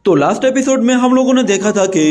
तो last episode में हम लोगों ने देखा था कि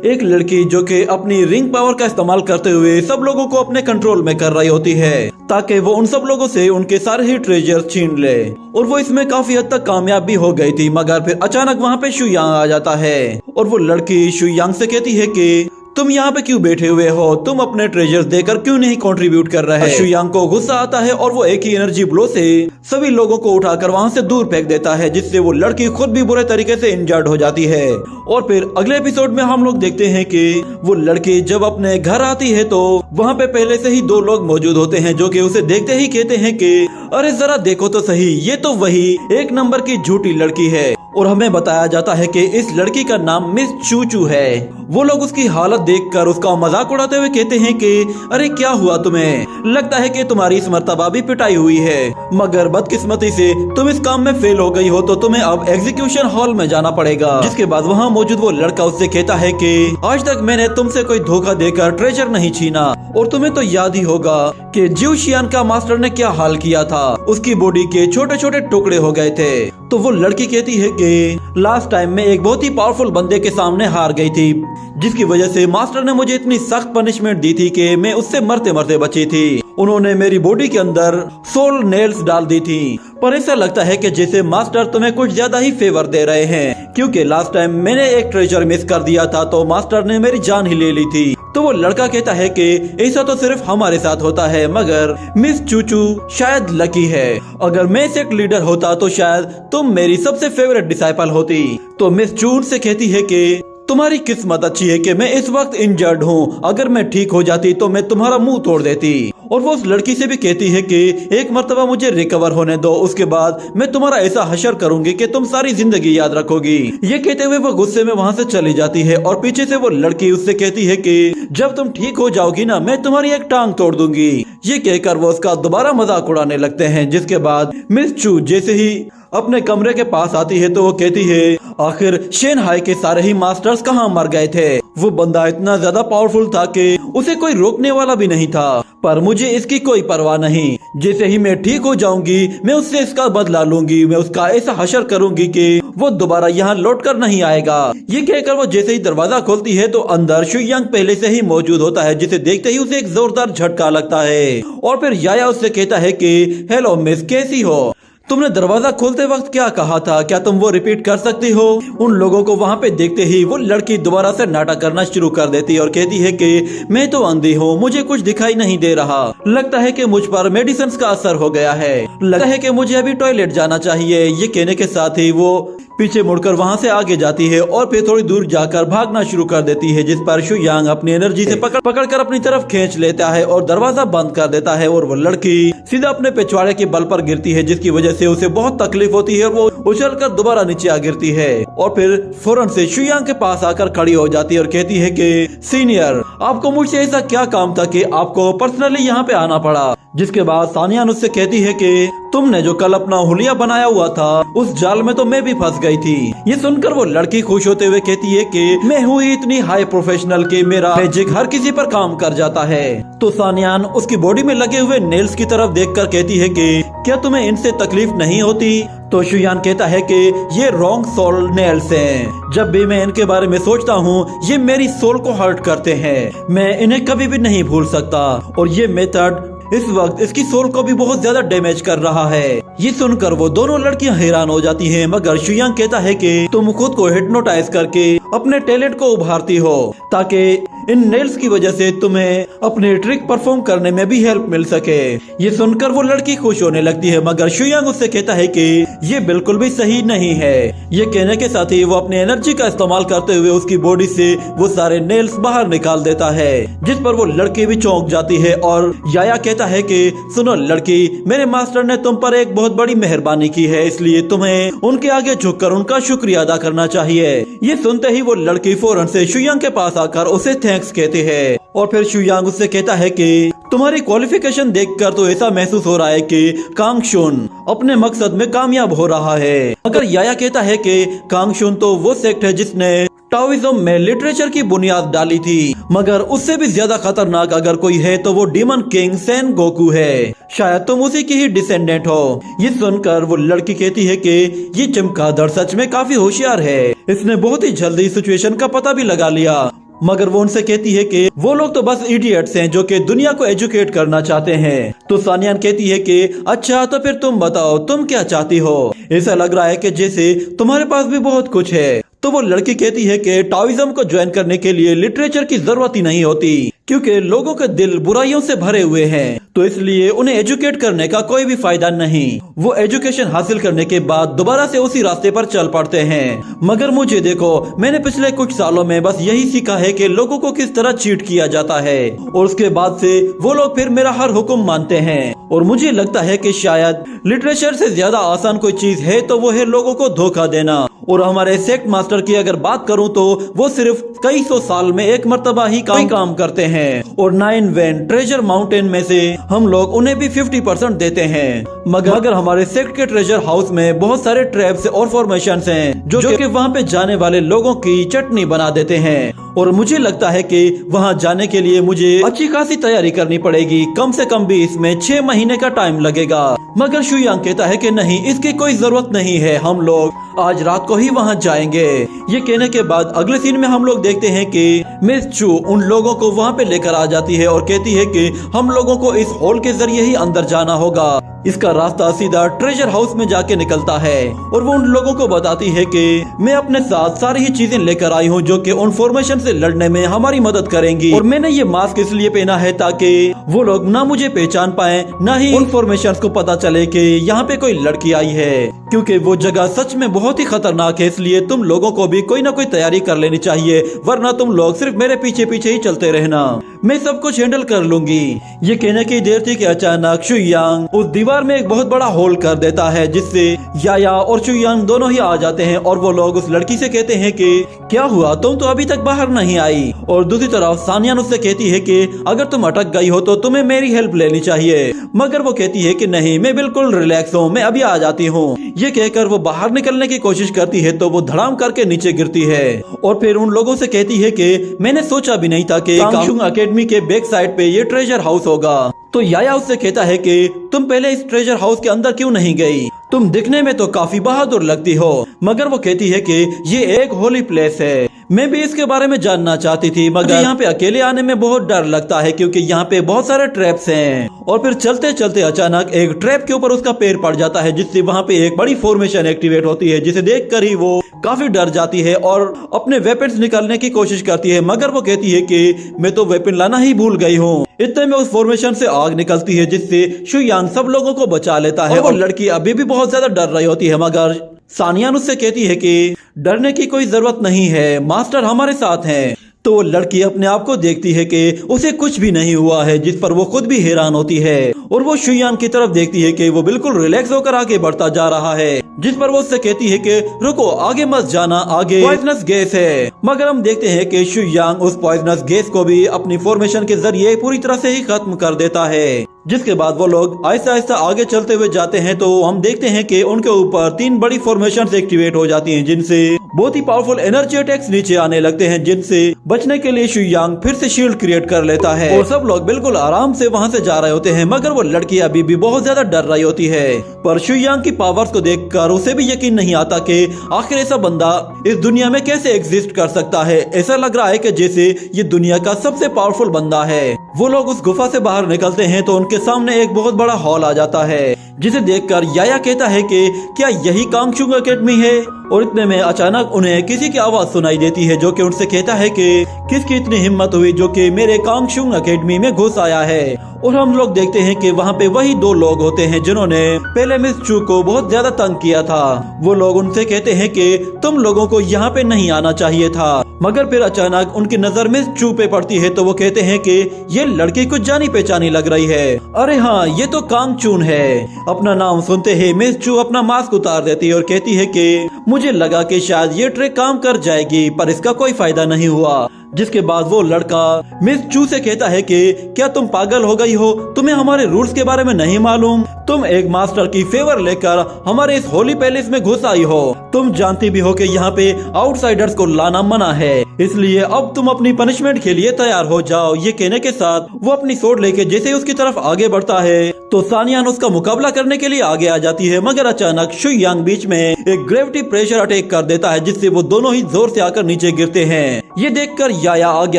एक लड़की जो कि अपनी रिंग पावर का इस्तेमाल करते हुए सब लोगों को अपने कंट्रोल में कर रही होती है ताकि वो उन सब लोगों से उनके सारे ही ट्रेजर छीन ले, और वो इसमें काफी हद तक कामयाब भी हो गई थी। मगर फिर अचानक वहाँ पे शुयांग आ जाता है और वो लड़की शुयांग से कहती है कि तुम यहाँ पे क्यों बैठे हुए हो, तुम अपने ट्रेजर्स देकर क्यों नहीं कंट्रीब्यूट कर रहे। शुयांग को गुस्सा आता है और वो एक ही एनर्जी ब्लो से सभी लोगों को उठाकर वहाँ से दूर फेंक देता है, जिससे वो लड़की खुद भी बुरे तरीके से इंजर्ड हो जाती है। और फिर अगले एपिसोड में हम लोग देखते हैं कि वो लड़की जब अपने घर आती है तो वहाँ पे पहले से ही दो लोग मौजूद होते हैं जो कि उसे देखते ही कहते हैं कि अरे जरा देखो तो सही, ये तो वही एक नंबर की झूठी लड़की है। और हमें बताया जाता है कि इस लड़की का नाम मिस चूचू है। वो लोग उसकी हालत देखकर उसका मजाक उड़ाते हुए कहते हैं कि अरे क्या हुआ तुम्हें, लगता है कि तुम्हारी इस मर्तबा भी पिटाई हुई है, मगर बदकिस्मती से तुम इस काम में फेल हो गई हो तो तुम्हें अब एग्जीक्यूशन हॉल में जाना पड़ेगा। जिसके बाद वहाँ मौजूद वो लड़का उससे कहता है कि आज तक मैंने तुमसे कोई धोखा देकर ट्रेजर नहीं छीना, और तुम्हें तो याद ही होगा कि जिऊ शियान का मास्टर ने क्या हाल किया था, उसकी बॉडी के छोटे छोटे टुकड़े हो गए थे। तो वो लड़की कहती है कि लास्ट टाइम में एक बहुत ही पावरफुल बंदे के सामने हार गई थी, जिसकी वजह से मास्टर ने मुझे इतनी सख्त पनिशमेंट दी थी कि मैं उससे मरते मरते बची थी। उन्होंने मेरी बॉडी के अंदर सोल नेल्स डाल दी थी, पर ऐसा लगता है कि जैसे मास्टर तुम्हें कुछ ज्यादा ही फेवर दे रहे हैं, क्योंकि लास्ट टाइम मैंने एक ट्रेजर मिस कर दिया था तो मास्टर ने मेरी जान ही ले ली थी। तो वो लड़का कहता है कि ऐसा तो सिर्फ हमारे साथ होता है, मगर मिस चूचू शायद लकी है, अगर मैं सेक्ट लीडर होता तो शायद तुम मेरी सबसे फेवरेट डिसाइपल होती। तो मिस चून से कहती है कि तुम्हारी किस्मत अच्छी है कि मैं इस वक्त इंजर्ड हूँ, अगर मैं ठीक हो जाती तो मैं तुम्हारा मुंह तोड़ देती। और वो उस लड़की से भी कहती है कि एक मर्तबा मुझे रिकवर होने दो, उसके बाद मैं तुम्हारा ऐसा हशर करूंगी कि तुम सारी जिंदगी याद रखोगी। ये कहते हुए वो गुस्से में वहाँ से चली जाती है और पीछे से वो लड़की उससे कहती है कि जब तुम ठीक हो जाओगी ना, मैं तुम्हारी एक टांग तोड़ दूंगी। ये कहकर वो उसका दोबारा मजाक उड़ाने लगते हैं। जिसके बाद मिस चू जैसे ही अपने कमरे के पास आती है तो वो कहती है आखिर शेनहाई के सारे ही मास्टर्स कहाँ मर गए थे। वो बंदा इतना ज्यादा पावरफुल था कि उसे कोई रोकने वाला भी नहीं था, पर मुझे इसकी कोई परवाह नहीं। जैसे ही मैं ठीक हो जाऊंगी मैं उससे इसका बदला लूंगी, मैं उसका ऐसा हशर करूंगी कि वो दोबारा यहाँ लौट कर नहीं आएगा। ये कहकर वो जैसे ही दरवाजा खोलती है तो अंदर शुयांग पहले से ही मौजूद होता है, जिसे देखते ही उसे एक जोरदार झटका लगता है। और फिर याया उससे कहता है कि हेलो मिस, कैसी हो, तुमने दरवाजा खोलते वक्त क्या कहा था, क्या तुम वो रिपीट कर सकती हो। उन लोगों को वहाँ पे देखते ही वो लड़की दोबारा से नाटक करना शुरू कर देती है और कहती है कि मैं तो अंधी हूँ, मुझे कुछ दिखाई नहीं दे रहा, लगता है कि मुझ पर मेडिसिन का असर हो गया है, लगता है कि मुझे अभी टॉयलेट जाना चाहिए। ये कहने के साथ ही वो पीछे मुड़कर वहाँ से आगे जाती है और फिर थोड़ी दूर जाकर भागना शुरू कर देती है, जिस पर शुयांग अपनी एनर्जी से पकड़कर अपनी तरफ खींच लेता है और दरवाजा बंद कर देता है। और वो लड़की सीधा अपने पिछवाड़े के बल पर गिरती है, जिसकी वजह से उसे बहुत तकलीफ होती है और वो उछलकर दोबारा नीचे आ गिरती है। और फिर फौरन से शुयांग के पास आकर खड़ी हो जाती है और कहती है कि सीनियर, आपको मुझसे ऐसा क्या काम था कि आपको पर्सनली यहाँ पे आना पड़ा। जिसके बाद सानियान उससे कहती है कि तुमने जो कल अपना हुलिया बनाया हुआ था उस जाल में तो मैं भी फंस गई थी। ये सुनकर वो लड़की खुश होते हुए कहती है कि मैं हूँ इतनी हाई प्रोफेशनल कि मेरा मैजिक हर किसी पर काम कर जाता है। तो सानियान उसकी बॉडी में लगे हुए नेल्स की तरफ देखकर कहती है कि क्या तुम्हें इनसे तकलीफ नहीं होती। तो शुयान कहता है कि ये रॉन्ग सोल नेल्स हैं, जब भी मैं इनके बारे में सोचता हूँ ये मेरी सोल को हर्ट करते हैं, मैं इन्हें कभी भी नहीं भूल सकता, और ये मेथड इस वक्त इसकी सोल को भी बहुत ज्यादा डैमेज कर रहा है। ये सुनकर वो दोनों लड़कियां हैरान हो जाती हैं, मगर शुयांग कहता है कि तुम खुद को हिप्नोटाइज करके अपने टैलेंट को उभारती हो ताकि इन नेल्स की वजह से तुम्हें अपने ट्रिक परफॉर्म करने में भी हेल्प मिल सके। ये सुनकर वो लड़की खुश होने लगती है, मगर शुयांग उससे कहता है कि ये बिल्कुल भी सही नहीं है। ये कहने के साथ ही वो अपनी एनर्जी का इस्तेमाल करते हुए उसकी बॉडी से वो सारे नेल्स बाहर निकाल देता है, जिस पर वो लड़की भी चौंक जाती है। और याया कहता है कि सुनो लड़की, मेरे मास्टर ने तुम पर एक बहुत बड़ी मेहरबानी की है, इसलिए तुम्हें उनके आगे झुककर उनका शुक्रिया अदा करना चाहिए। ये सुनते ही वो लड़की फौरन से शुयांग के पास आकर उसे थैंक्स कहते हैं। और फिर शुयांग उससे कहता है कि तुम्हारी क्वालिफिकेशन देखकर तो ऐसा महसूस हो रहा है कि कांगशुन अपने मकसद में कामयाब हो रहा है। मगर याया कहता है कि कांगशुन तो वो सेक्ट है जिसने टाओइज्म में लिटरेचर की बुनियाद डाली थी, मगर उससे भी ज्यादा खतरनाक अगर कोई है तो वो डीमन किंग सेन गोकू है। शायद तुम उसी की ही डिसेंडेंट हो। ये सुनकर वो लड़की कहती है कि ये चमगादड़ सच में काफी होशियार है, इसने बहुत ही जल्दी सिचुएशन का पता भी लगा लिया। मगर वो उनसे कहती है कि वो लोग तो बस इडियट्स हैं जो कि दुनिया को एजुकेट करना चाहते हैं। तो सानियान कहती है कि अच्छा तो फिर तुम बताओ तुम क्या चाहती हो, ऐसा लग रहा है कि जैसे तुम्हारे पास भी बहुत कुछ है। तो वो लड़की कहती है कि टाओइज्म को ज्वाइन करने के लिए लिटरेचर की जरूरत ही नहीं होती, क्योंकि लोगों के दिल बुराइयों से भरे हुए हैं, तो इसलिए उन्हें एजुकेट करने का कोई भी फायदा नहीं। वो एजुकेशन हासिल करने के बाद दोबारा से उसी रास्ते पर चल पड़ते हैं। मगर मुझे देखो, मैंने पिछले कुछ सालों में बस यही सीखा है कि लोगों को किस तरह चीट किया जाता है, और उसके बाद से वो लोग फिर मेरा हर हुक्म मानते हैं। और मुझे लगता है कि शायद लिटरेचर से ज्यादा आसान कोई चीज है तो वो है लोगों को धोखा देना। और हमारे सेक्ट मास्टर की अगर बात करूं तो वो सिर्फ कई सौ साल में एक मर्तबा ही काम करते हैं, और 9 वेन ट्रेजर माउंटेन में से हम लोग उन्हें भी 50% देते हैं। मगर हमारे सेक्ट के ट्रेजर हाउस में बहुत सारे ट्रैप्स और फॉर्मेशंस हैं जो कि वहाँ पे जाने वाले लोगों की चटनी बना देते हैं। और मुझे लगता है कि वहाँ जाने के लिए मुझे अच्छी खासी तैयारी करनी पड़ेगी, कम से कम भी इसमें 6 महीने का टाइम लगेगा। मगर शुयांग कहता है कि नहीं, इसकी कोई जरूरत नहीं है, हम लोग आज रात को ही वहाँ जाएंगे। ये कहने के बाद अगले सीन में हम लोग देखते हैं कि मिस चू उन लोगों को वहाँ पे लेकर आ जाती है और कहती है कि हम लोगों को इस हॉल के जरिए ही अंदर जाना होगा। इसका रास्ता सीधा ट्रेजर हाउस में जाके निकलता है, और वो उन लोगों को बताती है कि मैं अपने साथ सारी ही चीजें लेकर आई हूँ जो कि उन फॉर्मेशन से लड़ने में हमारी मदद करेंगी। और मैंने ये मास्क इसलिए पहना है ताकि वो लोग ना मुझे पहचान पाए, ना ही उन फॉर्मेशन को पता चले कि यहाँ पे कोई लड़की आई है, क्योंकि वो जगह सच में बहुत ही खतरनाक है। इसलिए तुम लोगों को भी कोई ना कोई तैयारी कर लेनी चाहिए, वरना तुम लोग सिर्फ मेरे पीछे पीछे ही चलते रहना, मैं सब कुछ हैंडल कर लूंगी। ये कहने की देर थी कि अचानक शुयांग उस दीवार में एक बहुत बड़ा होल कर देता है, जिससे याया और शुयांग दोनों ही आ जाते हैं। और वो लोग उस लड़की से कहते हैं कि क्या हुआ, तुम तो अभी तक बाहर नहीं आई। और दूसरी तरफ सानियान उससे कहती है कि अगर तुम अटक गई हो तो तुम्हें मेरी हेल्प लेनी चाहिए। मगर वो कहती है कि नहीं, मैं बिल्कुल रिलैक्स हूँ, मैं अभी आ जाती हूँ। ये कहकर वो बाहर निकलने की कोशिश करती है तो वो धड़ाम करके नीचे गिरती है, और फिर उन लोगों से कहती है कि मैंने सोचा भी नहीं था कि कांगशुंग एकेडमी के बैक साइड पे ये ट्रेजर हाउस होगा। तो याया उससे कहता है कि तुम पहले इस ट्रेजर हाउस के अंदर क्यों नहीं गई, तुम दिखने में तो काफी बहादुर लगती हो। मगर वो कहती है कि ये एक होली प्लेस है, मैं भी इसके बारे में जानना चाहती थी, मगर यहाँ पे अकेले आने में बहुत डर लगता है क्योंकि यहाँ पे बहुत सारे ट्रैप्स हैं। और फिर चलते चलते अचानक एक ट्रैप के ऊपर उसका पैर पड़ जाता है, जिससे वहाँ पे एक बड़ी फॉर्मेशन एक्टिवेट होती है, जिसे देखकर ही वो काफी डर जाती है और अपने वेपन्स निकालने की कोशिश करती है। मगर वो कहती है कि मैं तो वेपन लाना ही भूल गई हूँ। इतने में उस फॉर्मेशन से आग निकलती है, जिससे शुयांग सब लोगों को बचा लेता है। और लड़की अभी भी बहुत ज्यादा डर रही होती है, मगर सानियान उससे कहती है कि डरने की कोई जरूरत नहीं है, मास्टर हमारे साथ हैं। तो वो लड़की अपने आप को देखती है कि उसे कुछ भी नहीं हुआ है, जिस पर वो खुद भी हैरान होती है। और वो शुयांग की तरफ देखती है कि वो बिल्कुल रिलैक्स होकर आगे बढ़ता जा रहा है, जिस पर वो उससे कहती है कि रुको, आगे मत जाना, आगे पॉइजनस गैस है। मगर हम देखते हैं कि शुयांग उस पॉइजनस गैस को भी अपनी फॉर्मेशन के जरिए पूरी तरह से ही खत्म कर देता है। जिसके बाद वो लोग आहिस्ता आहिस्ता आगे चलते हुए जाते हैं, तो हम देखते हैं कि उनके ऊपर 3 बड़ी फॉर्मेशन एक्टिवेट हो जाती हैं, जिनसे बहुत ही पावरफुल एनर्जी अटैक्स नीचे आने लगते हैं, जिनसे बचने के लिए शुयांग फिर से शील्ड क्रिएट कर लेता है। और सब लोग बिल्कुल आराम से वहाँ से जा रहे होते हैं, मगर वो लड़की अभी भी बहुत ज्यादा डर रही होती है। पर शुयांग की पावर्स को देखकर उसे भी यकीन नहीं आता कि आखिर ऐसा बंदा इस दुनिया में कैसे एग्जिस्ट कर सकता है। ऐसा लग रहा है कि जैसे ये दुनिया का सबसे पावरफुल बंदा है। वो लोग उस गुफा से बाहर निकलते हैं तो उनके सामने एक बहुत बड़ा हॉल आ जाता है, जिसे देखकर याया कहता है कि क्या यही कांगशुंग एकेडमी है। और इतने में अचानक उन्हें किसी की आवाज सुनाई देती है, जो कि उनसे कहता है कि किसकी इतनी हिम्मत हुई जो कि मेरे कांगशुंग एकेडमी में घुस आया है। और हम लोग देखते हैं कि वहाँ पे वही 2 लोग होते हैं जिन्होंने पहले मिस चू को बहुत ज्यादा तंग किया था। वो लोग उनसे कहते हैं कि तुम लोगों को यहाँ पे नहीं आना चाहिए था। मगर फिर अचानक उनकी नजर मिस चू पे पड़ती है, तो वो कहते हैं कि ये लड़की कुछ जानी पहचानी लग रही है। अरे हाँ, ये तो कांगचून है। अपना नाम सुनते ही मिस चू अपना मास्क उतार देती है और कहती है कि मुझे लगा कि शायद ये ट्रिक काम कर जाएगी, पर इसका कोई फायदा नहीं हुआ। जिसके बाद वो लड़का मिस चू से कहता है कि क्या तुम पागल हो गई हो, तुम्हें हमारे रूल्स के बारे में नहीं मालूम, तुम एक मास्टर की फेवर लेकर हमारे इस होली पैलेस में घुस आई हो, तुम जानती भी हो कि यहाँ पे आउटसाइडर्स को लाना मना है, इसलिए अब तुम अपनी पनिशमेंट के लिए तैयार हो जाओ। ये कहने के साथ वो अपनी सोड लेके जैसे ही उसकी तरफ आगे बढ़ता है तो सानियान उसका मुकाबला करने के लिए आगे आ जाती है, मगर अचानक शुई यांग बीच में एक ग्रेविटी प्रेशर अटैक कर देता है, जिससे वो दोनों ही जोर से आकर नीचे गिरते हैं। ये देखकर याया आगे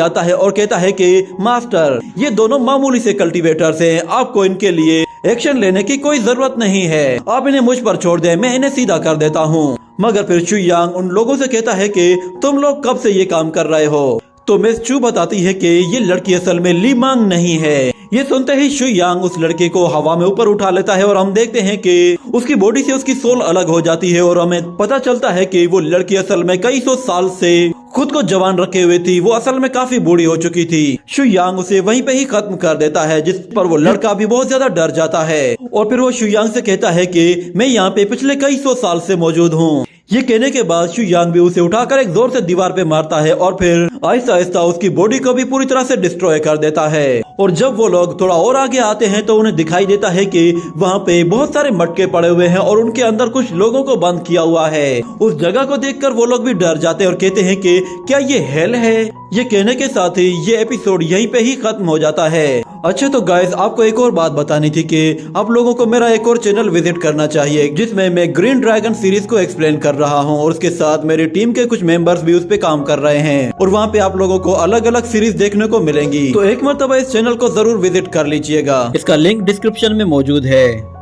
आता है और कहता है कि मास्टर, ये दोनों मामूली से कल्टीवेटर्स हैं, आपको इनके लिए एक्शन लेने की कोई जरूरत नहीं है, आप इन्हें मुझ पर छोड़ दें, मैं इन्हें सीधा कर देता हूँ। मगर फिर शुई यांग उन लोगों से कहता है कि तुम लोग कब से ये काम कर रहे हो, तो मिस चू बताती है कि ये लड़की असल में ली मांग नहीं है। ये सुनते ही शुई यांग उस लड़के को हवा में ऊपर उठा लेता है और हम देखते हैं कि उसकी बॉडी से उसकी सोल अलग हो जाती है और हमें पता चलता है कि वो लड़की असल में कई सौ साल से खुद को जवान रखे हुए थी, वो असल में काफी बूढ़ी हो चुकी थी। शुई यांग उसे वहीं पे ही खत्म कर देता है, जिस पर वो लड़का भी बहुत ज्यादा डर जाता है और फिर वो शुई यांग से कहता है कि मैं यहाँ पे पिछले कई सौ साल से मौजूद हूँ। ये कहने के बाद शुई यांग भी उसे उठाकर एक जोर से दीवार पे मारता है और फिर आहिस्ता आहिस्ता उसकी बॉडी को भी पूरी तरह से डिस्ट्रॉय कर देता है। और जब वो लोग थोड़ा और आगे आते हैं तो उन्हें दिखाई देता है कि वहाँ पे बहुत सारे मटके पड़े हुए हैं और उनके अंदर कुछ लोगों को बंद किया हुआ है। उस जगह को देखकर वो लोग भी डर जाते हैं और कहते हैं कि क्या ये हेल है। ये कहने के साथ ही ये एपिसोड यहीं पे ही खत्म हो जाता है। अच्छा तो गाइस, आपको एक और बात बतानी थी कि आप लोगों को मेरा एक और चैनल विजिट करना चाहिए, जिसमें मैं ग्रीन ड्रैगन सीरीज को एक्सप्लेन कर रहा हूं और उसके साथ मेरी टीम के कुछ मेंबर्स भी उस पे काम कर रहे हैं और वहां पे आप लोगों को अलग अलग सीरीज देखने को मिलेंगी। तो एक मरतबा इस चैनल को जरूर विजिट कर लीजिएगा, इसका लिंक डिस्क्रिप्शन में मौजूद है।